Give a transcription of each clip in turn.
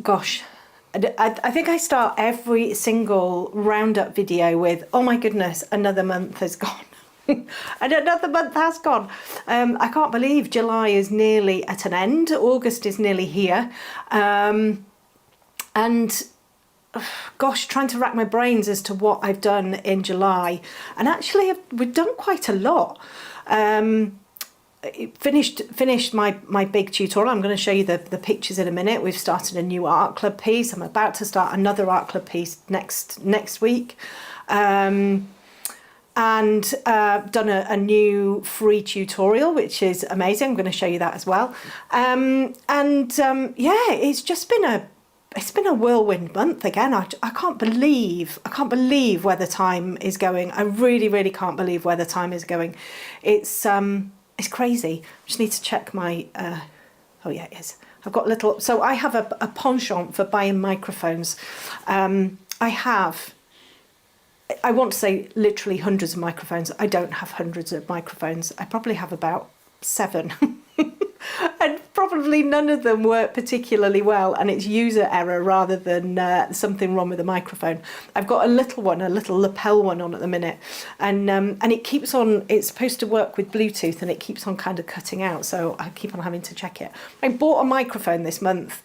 gosh, I think I start every single roundup video with, oh my goodness, another month has gone. And another month has gone. I can't believe July is nearly at an end. August is nearly here. And gosh, trying to rack my brains as to what I've done in July. And actually, we've done quite a lot. Finished my big tutorial. I'm going to show you the pictures in a minute. We've started a new art club piece. I'm about to start another art club piece next week. And done a new free tutorial, which is amazing. I'm going to show you that as well. Yeah, it's just been a whirlwind month again. I can't believe where the time is going. I really can't believe where the time is going. It's crazy. I just need to check my. Oh yeah, it is. I've got little. So I have a penchant for buying microphones. I want to say literally hundreds of microphones. I don't have hundreds of microphones. I probably have about 7. And probably none of them work particularly well, and it's user error rather than something wrong with the microphone. I've got a little lapel one on at the minute, and it keeps on. It's supposed to work with Bluetooth, and it keeps on kind of cutting out, so I keep on having to check it. I bought a microphone this month,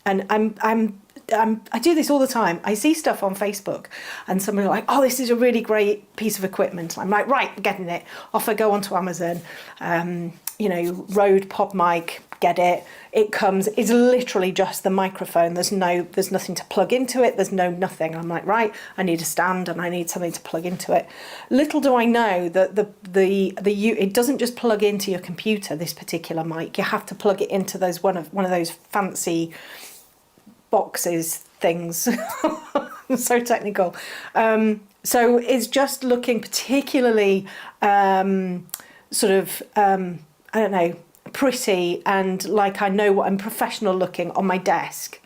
and I do this all the time. I see stuff on Facebook and somebody like, oh, this is a really great piece of equipment. I'm like, right, getting it. Off I go onto Amazon, Rode Pod Mic, get it. It comes, it's literally just the microphone. There's nothing to plug into it. There's nothing. I'm like, right, I need a stand and I need something to plug into it. Little do I know that it doesn't just plug into your computer, this particular mic. You have to plug it into one of those fancy boxes things. So technical. So it's just looking particularly I don't know, pretty and like I know what I'm professional looking on my desk.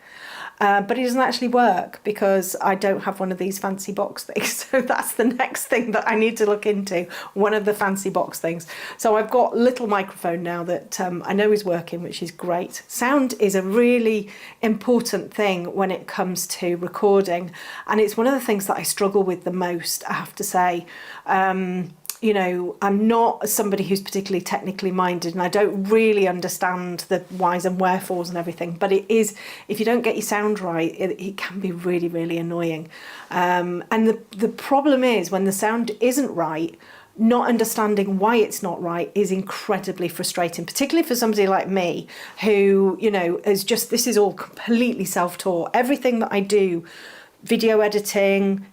But it doesn't actually work because I don't have one of these fancy box things. So that's the next thing that I need to look into, one of the fancy box things. So I've got a little microphone now that I know is working, which is great. Sound is a really important thing when it comes to recording. And it's one of the things that I struggle with the most, I have to say. I'm not somebody who's particularly technically minded, and I don't really understand the whys and wherefores and everything. But it is, if you don't get your sound right, it can be really, really annoying. And the problem is when the sound isn't right, not understanding why it's not right is incredibly frustrating, particularly for somebody like me who, this is all completely self-taught. Everything that I do, video editing,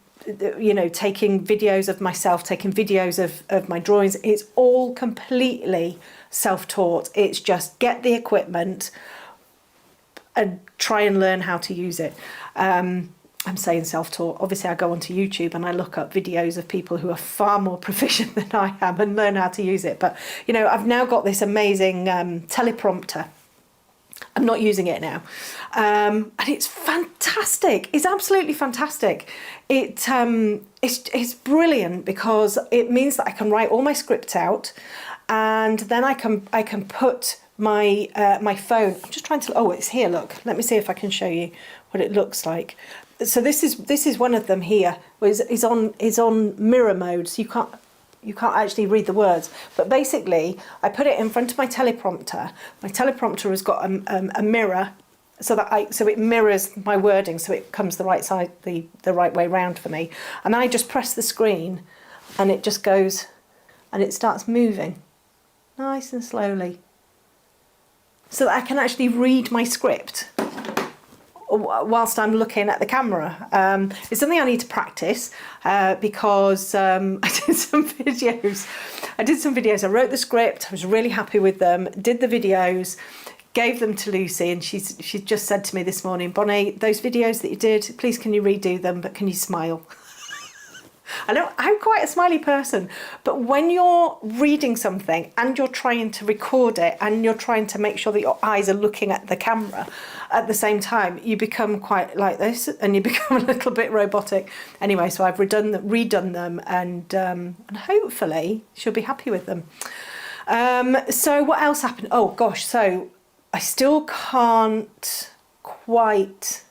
taking videos of myself, taking videos of my drawings, it's all completely self-taught. It's just get the equipment and try and learn how to use it. I'm saying self-taught. Obviously, I go onto YouTube and I look up videos of people who are far more proficient than I am and learn how to use it. But, I've now got this amazing teleprompter. I'm not using it now. And it's fantastic. It's absolutely fantastic. It's brilliant because it means that I can write all my script out, and then I can put my phone. I'm just trying to. Oh, it's here. Look. Let me see if I can show you what it looks like. So this is one of them here. Is on mirror mode, so you can't actually read the words. But basically, I put it in front of my teleprompter. My teleprompter has got a mirror, so it mirrors my wording, so it comes the right side, the right way round for me. And then I just press the screen, and it just goes, and it starts moving, nice and slowly, so that I can actually read my script whilst I'm looking at the camera. It's something I need to practice because I did some videos. I wrote the script. I was really happy with them. Did the videos, gave them to Lucy, and she just said to me this morning, Bonnie, those videos that you did, please can you redo them, but can you smile? I know I'm quite a smiley person, but when you're reading something and you're trying to record it and you're trying to make sure that your eyes are looking at the camera at the same time, you become quite like this and you become a little bit robotic. Anyway, so I've redone them, and hopefully she'll be happy with them. So what else happened? Oh gosh, so I still can't quite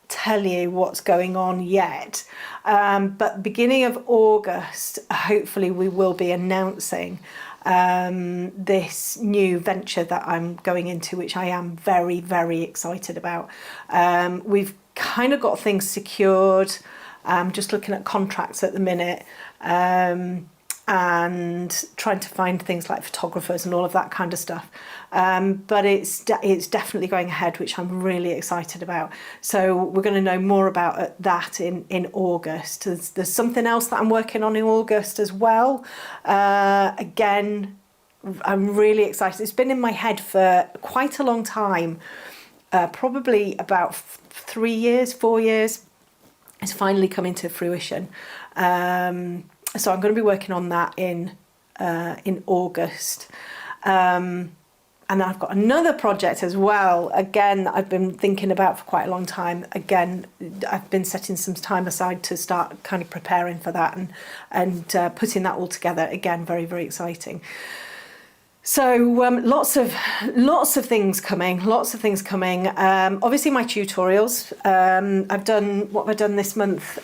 tell you what's going on yet, but beginning of August, hopefully we will be announcing this new venture that I'm going into, which I am very, very excited about. We've kind of got things secured. I'm just looking at contracts at the minute, and trying to find things like photographers and all of that kind of stuff. But it's definitely going ahead, which I'm really excited about. So we're going to know more about that in August. There's something else that I'm working on in August as well. Again, I'm really excited. It's been in my head for quite a long time, probably about 3 years, 4 years. It's finally coming to fruition. So I'm going to be working on that in August. And then I've got another project as well, again, that I've been thinking about for quite a long time. Again, I've been setting some time aside to start kind of preparing for that and putting that all together. Again, very, very exciting. So lots of things coming, obviously my tutorials. What I've done this month.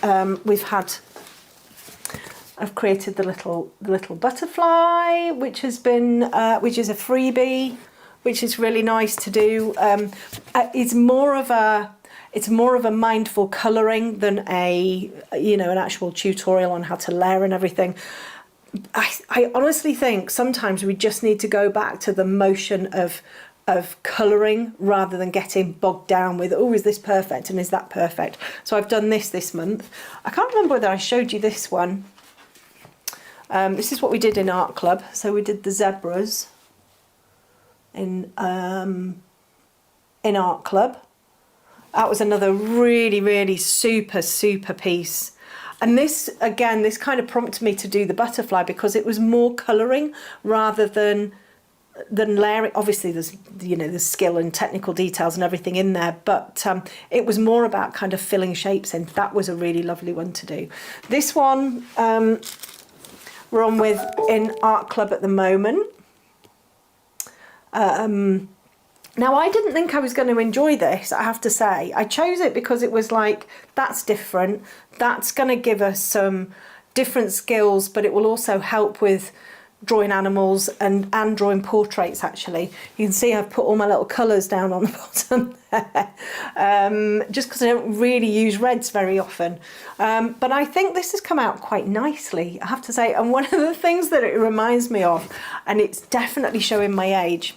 I've created the little butterfly, which is a freebie, which is really nice to do. It's more of a mindful colouring than an actual tutorial on how to layer and everything. I honestly think sometimes we just need to go back to the motion of colouring rather than getting bogged down with, oh, is this perfect and is that perfect? So I've done this month. I can't remember whether I showed you this one. This is what we did in art club. So we did the zebras in art club. That was another really, really super piece. And this kind of prompted me to do the butterfly because it was more colouring rather than layering. Obviously there's there's skill and technical details and everything in there, but it was more about kind of filling shapes in. That was a really lovely one to do. This one we're on with in art club at the moment. Now, I didn't think I was going to enjoy this, I have to say. I chose it because it was like, that's different. That's going to give us some different skills, but it will also help with drawing animals and drawing portraits, actually. You can see I've put all my little colours down on the bottom there, just because I don't really use reds very often. But I think this has come out quite nicely, I have to say. And one of the things that it reminds me of, and it's definitely showing my age,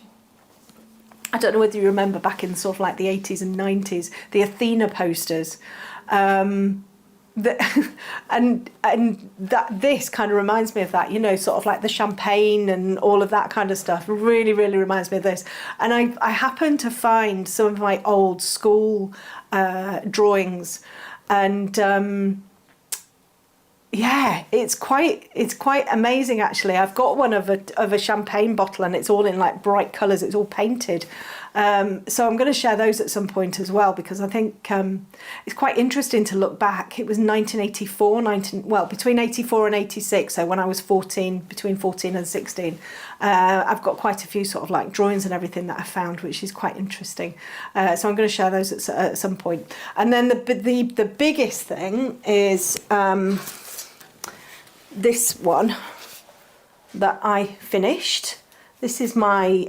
I don't know whether you remember back in sort of like the 80s and 90s, the Athena posters. And this kind of reminds me of that, sort of like the champagne and all of that kind of stuff. Really, really reminds me of this. And I happened to find some of my old school drawings, and yeah, it's quite amazing actually. I've got one of a champagne bottle, and it's all in like bright colours. It's all painted. So I'm going to share those at some point as well, because I think it's quite interesting to look back. It was 1984, between 84 and 86. So when I was 14, between 14 and 16, I've got quite a few sort of like drawings and everything that I found, which is quite interesting. So I'm going to share those at some point. And then the biggest thing is this one that I finished. This is my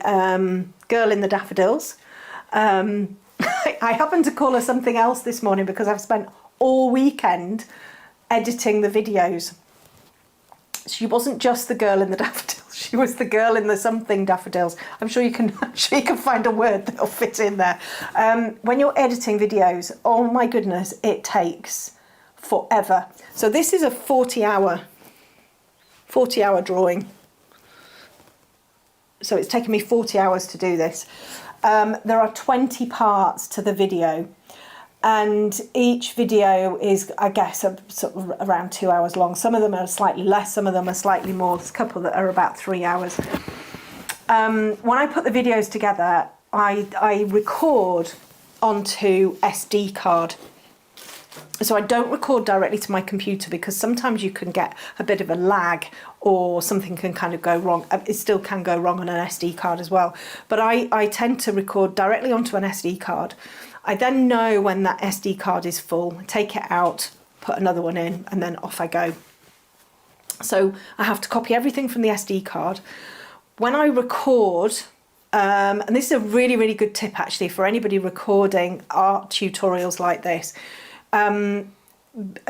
girl in the daffodils. I happened to call her something else this morning because I've spent all weekend editing the videos. She wasn't just the girl in the daffodils, she was the girl in the something daffodils. I'm sure you can find a word that'll fit in there. When you're editing videos, oh my goodness, it takes forever. So this is a 40-hour drawing. So it's taken me 40 hours to do this. There are 20 parts to the video, and each video is, I guess, sort of around 2 hours long. Some of them are slightly less, some of them are slightly more. There's a couple that are about 3 hours. When I put the videos together, I record onto SD card. So I don't record directly to my computer because sometimes you can get a bit of a lag or something can kind of go wrong. It still can go wrong on an SD card as well. But I tend to record directly onto an SD card. I then know when that SD card is full, take it out, put another one in, and then off I go. So I have to copy everything from the SD card. When I record, and this is a really, really good tip actually for anybody recording art tutorials like this,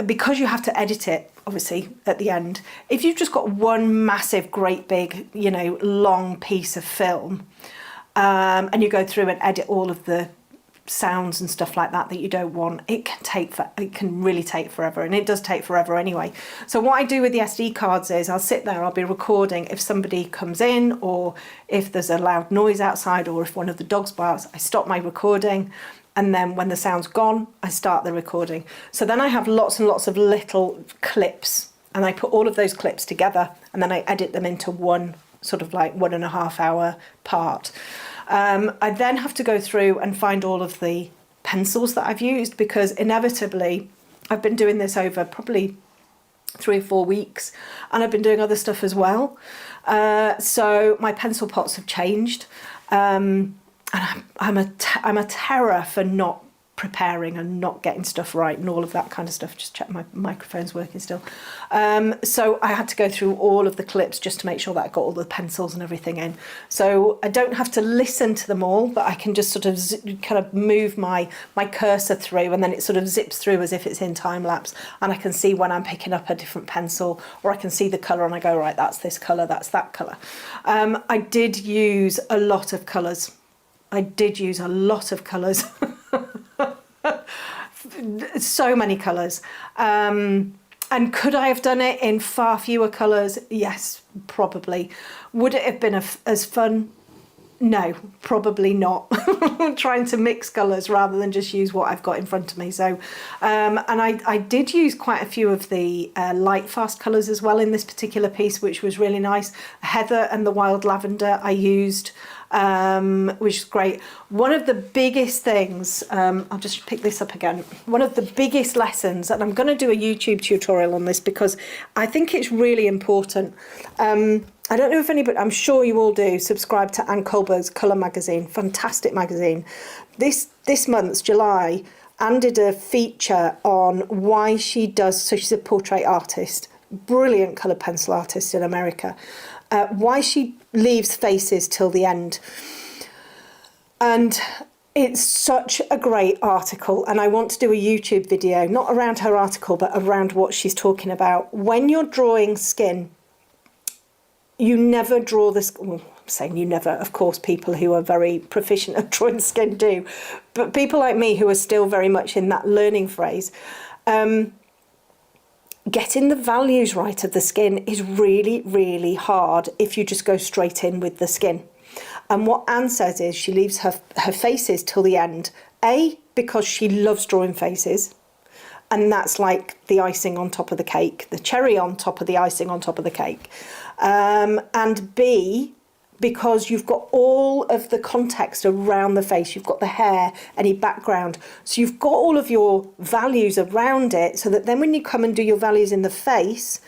because you have to edit it obviously at the end. If you've just got one massive, great big, you know, long piece of film, and you go through and edit all of the sounds and stuff like that you don't want, it can really take forever, and it does take forever anyway. So what I do with the SD cards is I'll sit there, I'll be recording. If somebody comes in, or if there's a loud noise outside, or if one of the dogs barks, I stop my recording, and then when the sound's gone, I start the recording. So then I have lots and lots of little clips, and I put all of those clips together, and then I edit them into one sort of like 1.5 hour part. I then have to go through and find all of the pencils that I've used, because inevitably I've been doing this over probably 3 or 4 weeks, and I've been doing other stuff as well. So my pencil pots have changed. And I'm a terror for not preparing and not getting stuff right and all of that kind of stuff. Just check my microphone's working still. So I had to go through all of the clips just to make sure that I got all the pencils and everything in. So I don't have to listen to them all, but I can just sort of kind of move my cursor through, and then it sort of zips through as if it's in time lapse, and I can see when I'm picking up a different pencil, or I can see the colour and I go, right, that's this colour, that's that colour. I did use a lot of colours. So many colours. And could I have done it in far fewer colours? Yes, probably. Would it have been as fun? No, probably not. Trying to mix colours rather than just use what I've got in front of me. So, and I did use quite a few of the light fast colours as well in this particular piece, which was really nice. Heather and the wild lavender I used, which is great. One of the biggest things, I'll just pick this up again. One of the biggest lessons, and I'm going to do a YouTube tutorial on this because I think it's really important. I don't know if anybody, I'm sure you all do, subscribe to Anne Kohlberg's Colour magazine, fantastic magazine. This month's July, Anne did a feature on why she does, so she's a portrait artist, brilliant colour pencil artist in America, why she leaves faces till the end. And it's such a great article, and I want to do a YouTube video, not around her article, but around what she's talking about. When you're drawing skin, you never draw this, well, I'm saying you never, of course, people who are very proficient at drawing skin do, but people like me who are still very much in that learning phase, getting the values right of the skin is really, really hard if you just go straight in with the skin. And what Anne says is she leaves her faces till the end, A, because she loves drawing faces, and that's like the icing on top of the cake, the cherry on top of the icing on top of the cake. And B, because you've got all of the context around the face, you've got the hair, any background. So you've got all of your values around it, so that then when you come and do your values in the face,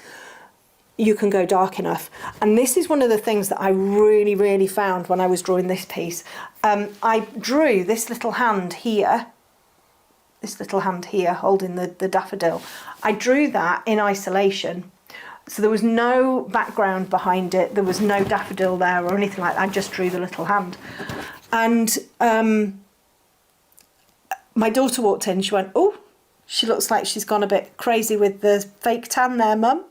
you can go dark enough. And this is one of the things that I really, really found when I was drawing this piece. I drew this little hand here, holding the daffodil. I drew that in isolation. So there was no background behind it. There was no daffodil there or anything like that. I just drew the little hand. And my daughter walked in. She went, "Oh, she looks like she's gone a bit crazy with the fake tan there, Mum."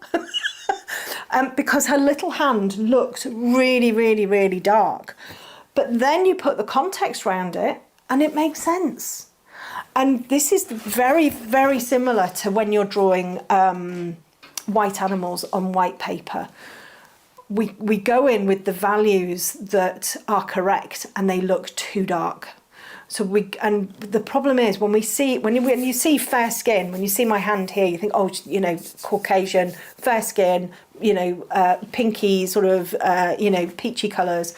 Because her little hand looked really, really, really dark. But then you put the context around it and it makes sense. And this is very, very similar to when you're drawing white animals on white paper. We go in with the values that are correct and they look too dark. And the problem is when you see fair skin, when you see my hand here, you think, oh, you know, Caucasian, fair skin, you know, pinky sort of, you know, peachy colours.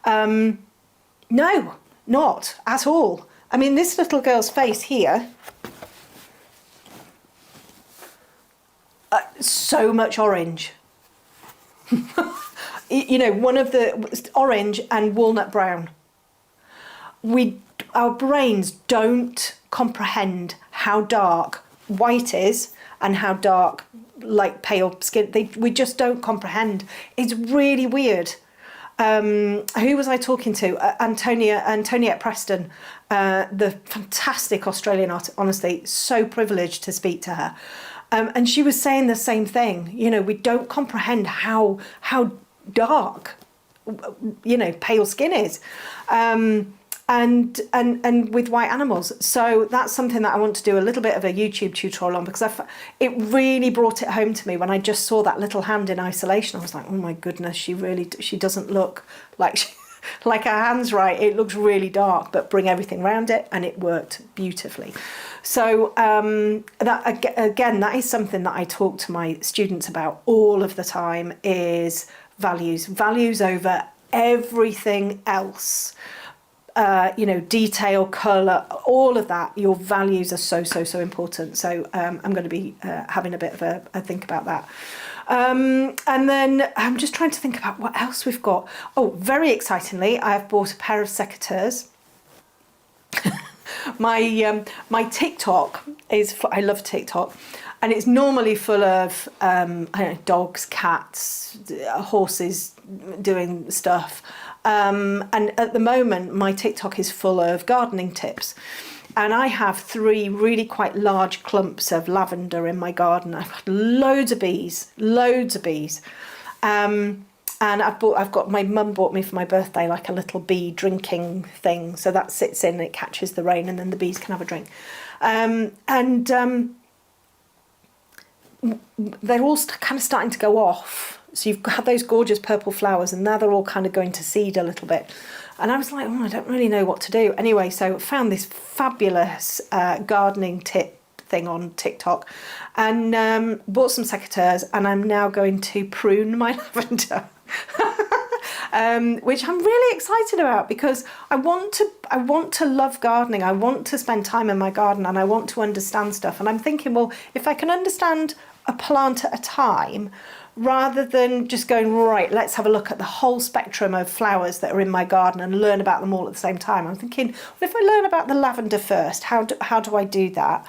No, not at all. I mean, this little girl's face here, So much orange. You know, one of the orange and walnut brown. Our brains don't comprehend how dark white is and how dark like pale skin. We just don't comprehend. It's really weird. Who was I talking to? Antoniette Preston, the fantastic Australian artist. Honestly, so privileged to speak to her. And she was saying the same thing. You know, we don't comprehend how dark, you know, pale skin is. And with white animals. So that's something that I want to do a little bit of a YouTube tutorial on, because it really brought it home to me when I just saw that little hand in isolation. I was like, oh my goodness, she doesn't look like like her hand's right. It looks really dark, but bring everything around it, and it worked beautifully. So that is something that I talk to my students about all of the time, is values over everything else. You know, detail, colour, all of that. Your values are so important. So I'm going to be having a bit of a think about that. And then I'm just trying to think about what else we've got. Oh, very excitingly, I've bought a pair of secateurs. My TikTok I love TikTok, and it's normally full of I don't know, dogs, cats, horses doing stuff. And at the moment, my TikTok is full of gardening tips. And I have 3 really quite large clumps of lavender in my garden. I've got loads of bees. And my mum bought me for my birthday like a little bee drinking thing. So that sits in, it catches the rain, and then the bees can have a drink. They're all kind of starting to go off. So you've had those gorgeous purple flowers, and now they're all kind of going to seed a little bit. And I was like, I don't really know what to do. Anyway, so I found this fabulous gardening tip thing on TikTok, and bought some secateurs, and I'm now going to prune my lavender. Which I'm really excited about, because I want to love gardening. I want to spend time in my garden, and I want to understand stuff. And I'm thinking, well, if I can understand a plant at a time, rather than just going, right, let's have a look at the whole spectrum of flowers that are in my garden and learn about them all at the same time. I'm thinking, well, if I learn about the lavender first, how do I do that?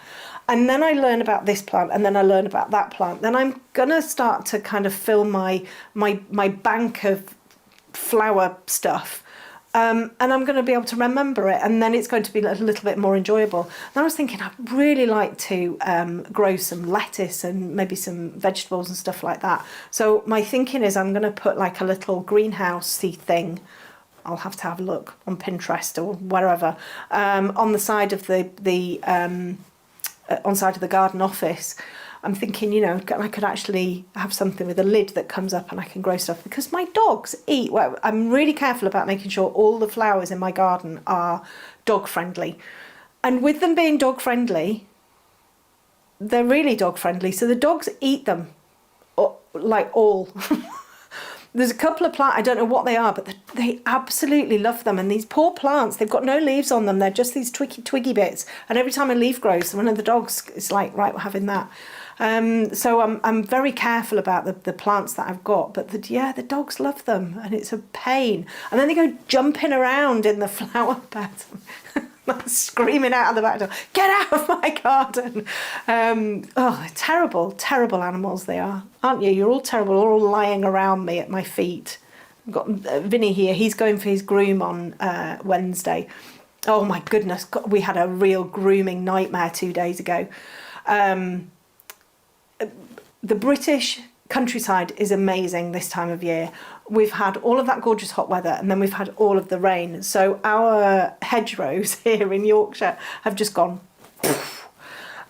And then I learn about this plant, and then I learn about that plant. Then I'm going to start to kind of fill my bank of flower stuff. And I'm going to be able to remember it, and then it's going to be a little bit more enjoyable. And I was thinking, I'd really like to grow some lettuce and maybe some vegetables and stuff like that. So my thinking is I'm going to put like a little greenhousey thing. I'll have to have a look on Pinterest or wherever, on the side of the garden office. I'm thinking, you know, I could actually have something with a lid that comes up, and I can grow stuff, because my dogs eat. Well, I'm really careful about making sure all the flowers in my garden are dog friendly. And with them being dog friendly, they're really dog friendly. So the dogs eat them, like all. There's a couple of plants, I don't know what they are, but they absolutely love them. And these poor plants, they've got no leaves on them. They're just these twiggy bits. And every time a leaf grows, one of the dogs is like, right, we're having that. So I'm very careful about the plants that I've got, but the dogs love them, and it's a pain. And then they go jumping around in the flower bed, screaming out of the back door, "Get out of my garden!" They're terrible animals they are, aren't you? You're all terrible, all lying around me at my feet. I've got Vinny here. He's going for his groom on Wednesday. Oh my goodness, God, we had a real grooming nightmare 2 days ago. The British countryside is amazing this time of year. We've had all of that gorgeous hot weather, and then we've had all of the rain. So our hedgerows here in Yorkshire have just gone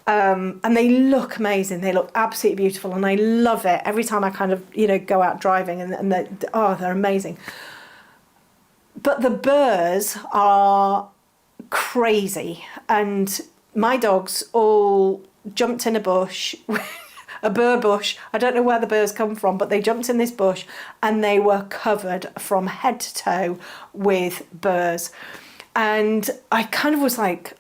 and they look amazing. They look absolutely beautiful, and I love it every time I kind of, you know, go out driving, and they're amazing. But the burrs are crazy, and my dogs all jumped in a bush. A burr bush. I don't know where the burrs come from, but they jumped in this bush, and they were covered from head to toe with burrs. And I kind of was like,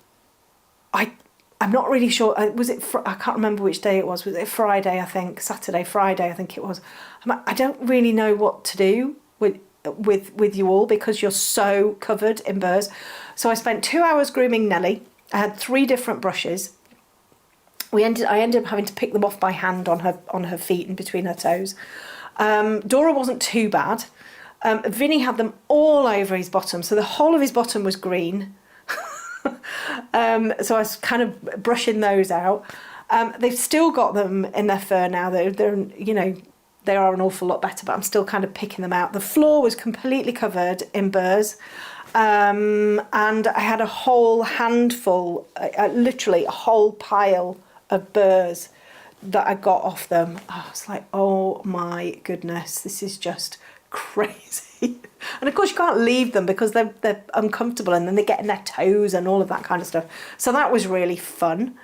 I'm not really sure. Was it? I can't remember which day it was. Was it Friday? I think Saturday, Friday. I think it was. I don't really know what to do with you all because you're so covered in burrs. So I spent 2 hours grooming Nellie. I had 3 different brushes. I ended up having to pick them off by hand on her feet and between her toes. Dora wasn't too bad. Vinny had them all over his bottom, so the whole of his bottom was green. So I was kind of brushing those out. They've still got them in their fur now. They're you know, they are an awful lot better, but I'm still kind of picking them out. The floor was completely covered in burrs. And I had a whole handful, literally a whole pile of burrs that I got off them. I was like, oh my goodness, this is just crazy. And of course you can't leave them because they're uncomfortable, and then they get in their toes and all of that kind of stuff. So that was really fun.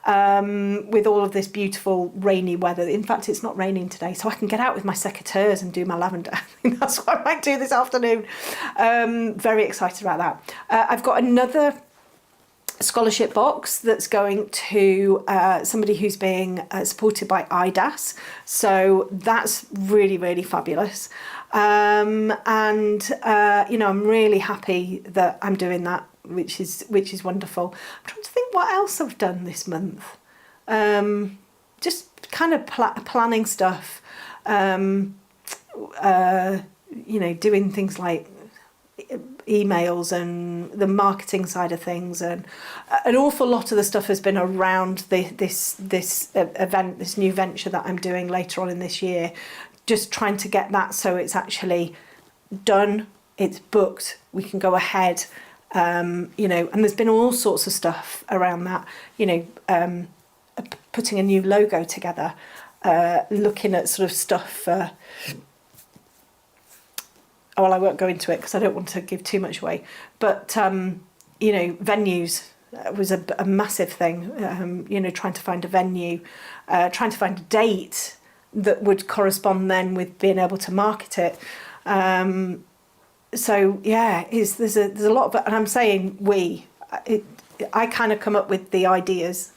With all of this beautiful rainy weather. In fact, it's not raining today, so I can get out with my secateurs and do my lavender. I think that's what I might do this afternoon. Very excited about that. I've got another scholarship box that's going to somebody who's being supported by IDAS. So that's really, really fabulous. And you know, I'm really happy that I'm doing that, which is wonderful. I'm trying to think what else I've done this month. Just kind of planning stuff. You know, doing things like emails and the marketing side of things, and an awful lot of the stuff has been around this event, this new venture that I'm doing later on in this year. Just trying to get that so it's actually done, it's booked, we can go ahead. You know, and there's been all sorts of stuff around that, you know, putting a new logo together, looking at sort of stuff. Well, I won't go into it because I don't want to give too much away. But, you know, venues was a massive thing, you know, trying to find a venue, trying to find a date that would correspond then with being able to market it. So yeah, there's a lot of, and I'm saying I kind of come up with the ideas,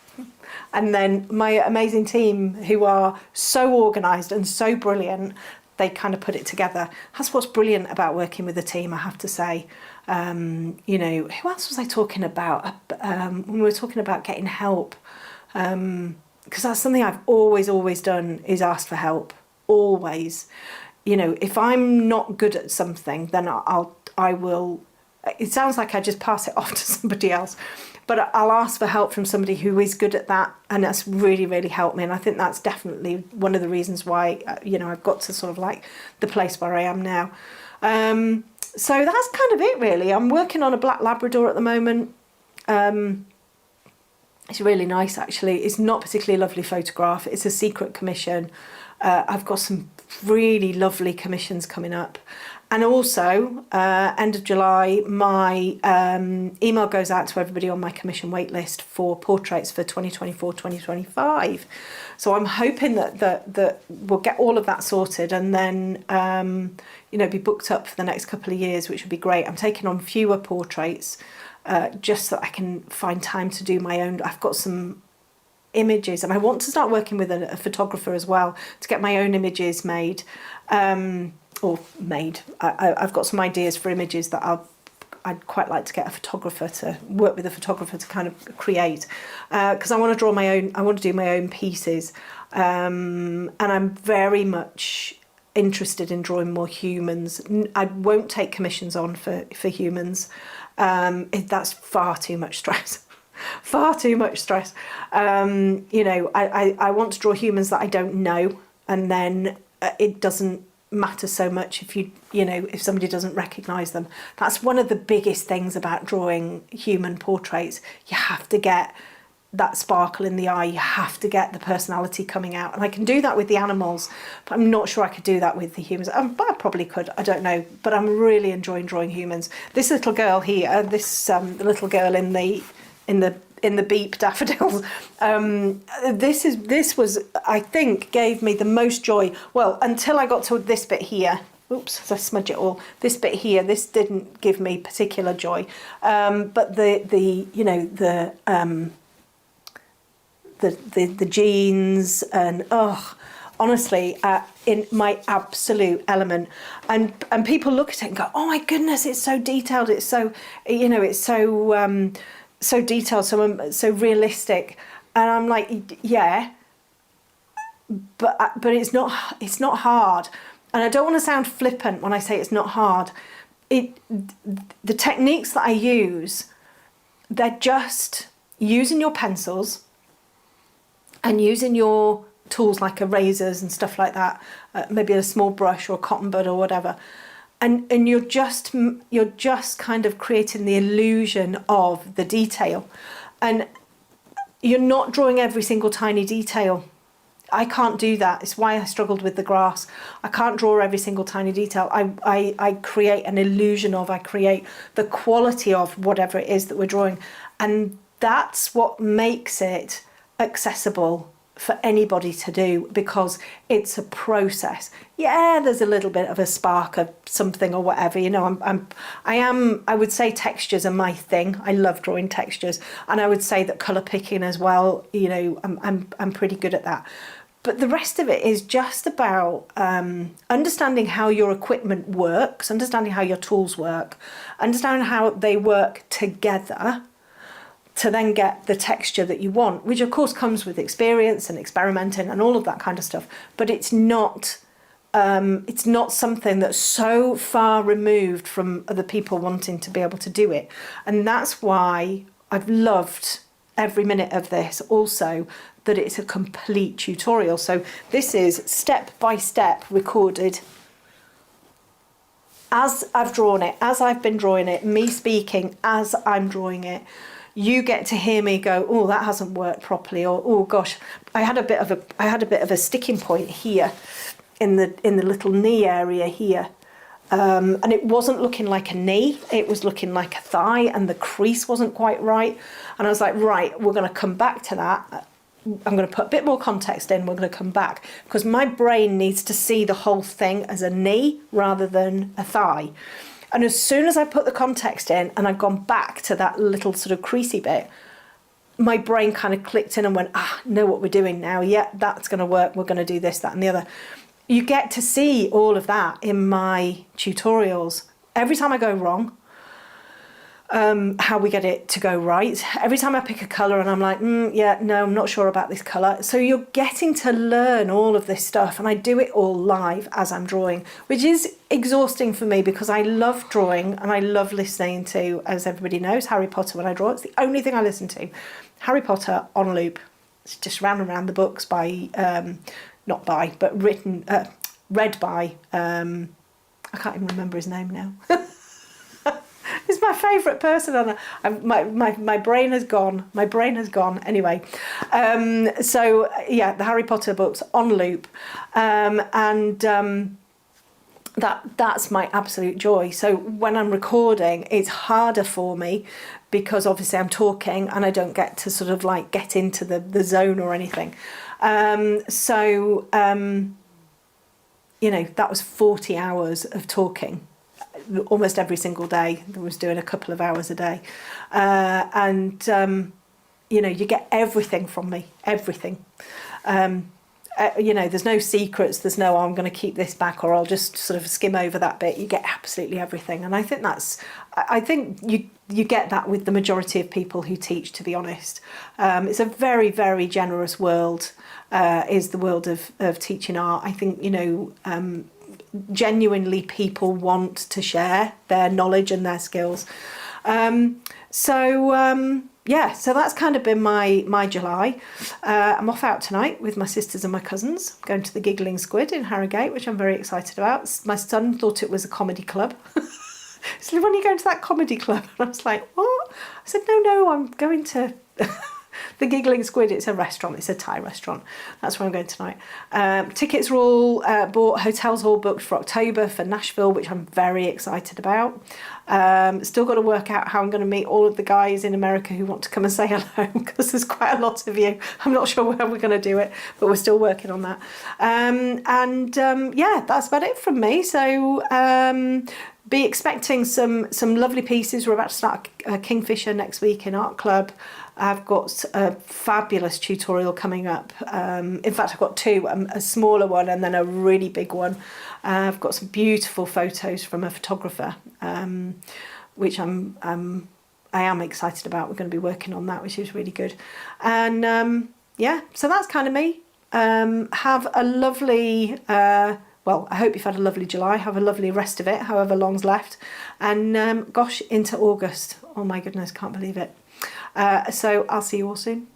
and then my amazing team who are so organised and so brilliant, they kind of put it together. That's what's brilliant about working with a team, I have to say. You know, who else was I talking about when we were talking about getting help? Because that's something I've always done, is ask for help, always. You know, if I'm not good at something, then I will, it sounds like I just pass it off to somebody else, but I'll ask for help from somebody who is good at that, and that's really, really helped me. And I think that's definitely one of the reasons why, you know, I've got to sort of like the place where I am now. So that's kind of it, really. I'm working on a black Labrador at the moment. It's really nice, actually. It's not particularly a lovely photograph. It's a secret commission. I've got some really lovely commissions coming up. And also, end of July, my email goes out to everybody on my commission waitlist for portraits for 2024-2025. So I'm hoping that we'll get all of that sorted, and then, you know, be booked up for the next couple of years, which would be great. I'm taking on fewer portraits, just so I can find time to do my own. I've got some images, and I want to start working with a photographer as well to get my own images made. I've got some ideas for images that I'd quite like to get a photographer to work with, a photographer to kind of create, because I want to draw my own. I want to do my own pieces, and I'm very much interested in drawing more humans. I won't take commissions on for humans. That's far too much stress. Far too much stress. You know, I want to draw humans that I don't know, and then it doesn't matter so much if you know, if somebody doesn't recognise them. That's one of the biggest things about drawing human portraits. You have to get that sparkle in the eye, you have to get the personality coming out. And I can do that with the animals, but I'm not sure I could do that with the humans. But I probably could, I don't know. But I'm really enjoying drawing humans. This little girl here, this little girl in the beep daffodils, this was, I think, gave me the most joy. Well, until I got to this bit here. Oops, as I smudge it all. This bit here, this didn't give me particular joy. But the the jeans, and honestly, in my absolute element. And people look at it and go, oh my goodness, it's so detailed, it's so, it's so so detailed, so realistic. And I'm like, yeah, but it's not hard. And I don't want to sound flippant when I say it's not hard. The techniques that I use, they're just using your pencils and using your tools like erasers and stuff like that, maybe a small brush or a cotton bud or whatever, and you're just kind of creating the illusion of the detail, and you're not drawing every single tiny detail. I can't do that. It's why I struggled with the grass. I can't draw every single tiny detail. I create an illusion of, I create the quality of whatever it is that we're drawing. And that's what makes it accessible for anybody to do, because it's a process. Yeah, there's a little bit of a spark of something or whatever, I would say textures are my thing. I love drawing textures, and I would say that colour picking as well, I'm pretty good at that. But the rest of it is just about understanding how your equipment works, understanding how your tools work, understanding how they work together to then get the texture that you want, which of course comes with experience and experimenting and all of that kind of stuff. But it's not something that's so far removed from other people wanting to be able to do it. And that's why I've loved every minute of this also, that it's a complete tutorial. So this is step by step recorded as I've drawn it, as I've been drawing it, me speaking as I'm drawing it. You get to hear me go, oh, that hasn't worked properly, or oh gosh, I had a bit of a sticking point here in the little knee area here, and it wasn't looking like a knee, it was looking like a thigh, and the crease wasn't quite right. And I was like, right, we're going to come back to that. I'm going to put a bit more context in. We're going to come back, because my brain needs to see the whole thing as a knee rather than a thigh. And as soon as I put the context in and I've gone back to that little sort of creasy bit, my brain kind of clicked in and went, know what we're doing now. Yeah, that's going to work. We're going to do this, that and the other. You get to see all of that in my tutorials. Every time I go wrong, how we get it to go right. Every time I pick a colour and I'm like, yeah, no, I'm not sure about this colour. So you're getting to learn all of this stuff, and I do it all live as I'm drawing, which is exhausting for me because I love drawing and I love listening to, as everybody knows, Harry Potter when I draw. It's the only thing I listen to. Harry Potter on loop. It's just round and round the books by, but read by, I can't even remember his name now. He's my favourite person, and my brain has gone. My brain has gone. Anyway, so yeah, the Harry Potter books on loop, that's my absolute joy. So when I'm recording, it's harder for me because obviously I'm talking and I don't get to sort of like get into the zone or anything. That was 40 hours of talking. Almost every single day. I was doing a couple of hours a day, you get everything from me, everything. There's no secrets. There's no, I'm going to keep this back, or I'll just sort of skim over that bit. You get absolutely everything, and I think you get that with the majority of people who teach. To be honest, it's a very, very generous world. Is the world of teaching art. I think genuinely people want to share their knowledge and their skills. So that's kind of been my July. I'm off out tonight with my sisters and my cousins, going to the Giggling Squid in Harrogate, which I'm very excited about. My son thought it was a comedy club. He said, when are you going to that comedy club? And I was like, what? I said, no, I'm going to the Giggling Squid. It's a restaurant. It's a Thai restaurant. That's where I'm going tonight. Tickets are all bought. Hotels all booked for October for Nashville, which I'm very excited about. Still got to work out how I'm going to meet all of the guys in America who want to come and say hello, because there's quite a lot of you. I'm not sure where we're going to do it, but we're still working on that. That's about it from me. So be expecting some lovely pieces. We're about to start Kingfisher next week in Art Club. I've got a fabulous tutorial coming up. In fact, I've got two, a smaller one and then a really big one. I've got some beautiful photos from a photographer, which I am excited about. We're going to be working on that, which is really good. And yeah, so that's kind of me. Have a lovely, well, I hope you've had a lovely July. Have a lovely rest of it, however long's left. And gosh, into August. Oh my goodness, can't believe it. So I'll see you all soon.